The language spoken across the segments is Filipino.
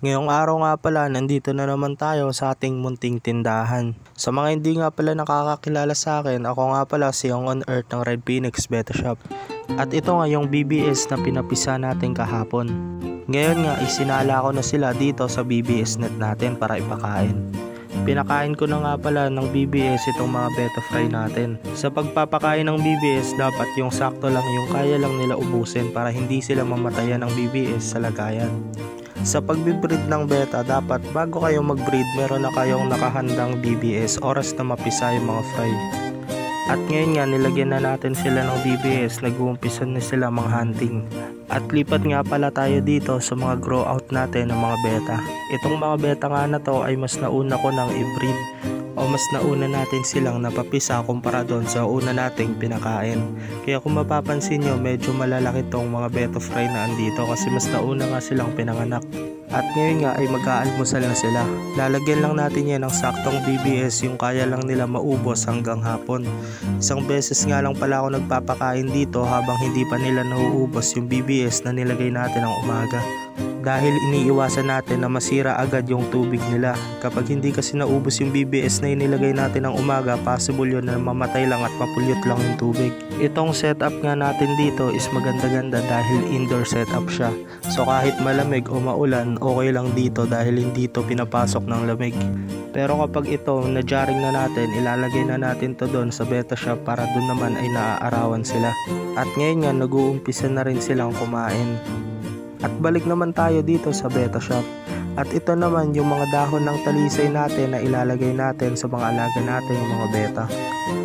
Ngayong araw nga pala, nandito na naman tayo sa ating munting tindahan. Sa mga hindi nga pala nakakakilala sa akin, ako nga pala si Young on Earth ng Red Phoenix Beta Shop. At ito nga yung BBS na pinapisa natin kahapon. Ngayon nga isinala ko na sila dito sa BBS net natin para ipakain. Pinakain ko na nga pala ng BBS itong mga beta fry natin. Sa pagpapakain ng BBS, dapat yung sakto lang, yung kaya lang nila ubusin para hindi sila mamatayan ng BBS sa lagayan. Sa pagbibreed ng beta, dapat bago kayo magbreed, meron na kayong nakahandang BBS oras na mapisa yung mga fry. At ngayon nga, nilagyan na natin sila ng BBS, nag-uumpisan na sila hunting. At lipat nga pala tayo dito sa mga grow out natin ng mga beta. Itong mga beta nga na to ay mas nauna ko nang i-breed o mas nauna natin silang napapisa kumpara doon sa una nating pinakain. Kaya kung mapapansin nyo, medyo malalaki tong mga beta fry na andito kasi mas nauna nga silang pinanganak. At ngayon nga ay mag-aalmusal na sila. Lalagyan lang natin yan ng saktong BBS, yung kaya lang nila maubos hanggang hapon. Isang beses nga lang pala ako nagpapakain dito habang hindi pa nila nauubos yung BBS na nilagay natin ng umaga. Dahil iniiwasan natin na masira agad yung tubig nila. Kapag hindi kasi naubos yung BBS na inilagay natin ng umaga, possible yun na mamatay lang at mapulyot lang yung tubig. Itong setup nga natin dito is maganda-ganda dahil indoor setup siya. So kahit malamig o maulan, okay lang dito dahil hindi ito pinapasok ng lamig. Pero kapag ito na-jarring na natin, ilalagay na natin to doon sa beta shop para doon naman ay naaarawan sila. At ngayon nga nag-uumpisa na rin silang kumain. At balik naman tayo dito sa beta shop. At ito naman yung mga dahon ng talisay natin na ilalagay natin sa mga alaga natin yung mga beta.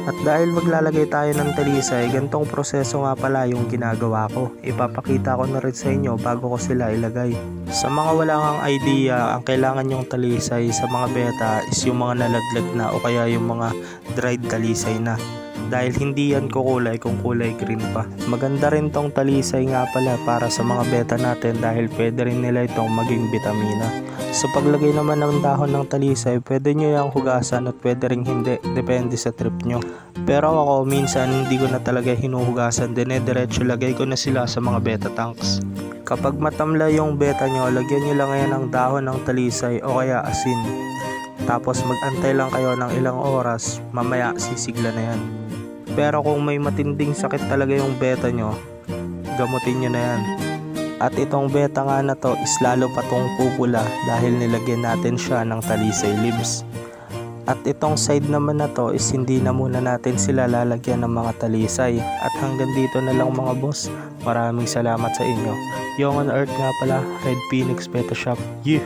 At dahil maglalagay tayo ng talisay, gantong proseso nga pala yung ginagawa ko. Ipapakita ko na rin sa inyo bago ko sila ilagay. Sa mga wala kang idea, ang kailangan yung talisay sa mga beta is yung mga nalaglag na o kaya yung mga dried talisay na. Dahil hindi yan kukulay kung kulay green pa. Maganda rin tong talisay nga pala para sa mga beta natin dahil pwede rin nila itong maging bitamina. Sa paglagay naman ng dahon ng talisay, pwede nyo yung hugasan at pwede rin hindi, depende sa trip nyo. Pero ako minsan hindi ko na talaga hinuhugasan, diretso lagay ko na sila sa mga beta tanks. Kapag matamla yung beta nyo, lagyan nyo lang yan ng dahon ng talisay o kaya asin. Tapos magantay lang kayo ng ilang oras, mamaya sisigla na yan. Pero kung may matinding sakit talaga yung beta nyo, gamutin nyo na yan. At itong beta nga na to is lalo pa tong pupula dahil nilagyan natin siya ng talisay leaves. At itong side naman na to is hindi na muna natin sila lalagyan ng mga talisay. At hanggang dito na lang mga boss. Maraming salamat sa inyo. Young on Earth nga pala, Red Phoenix Beta Shop. Yeah!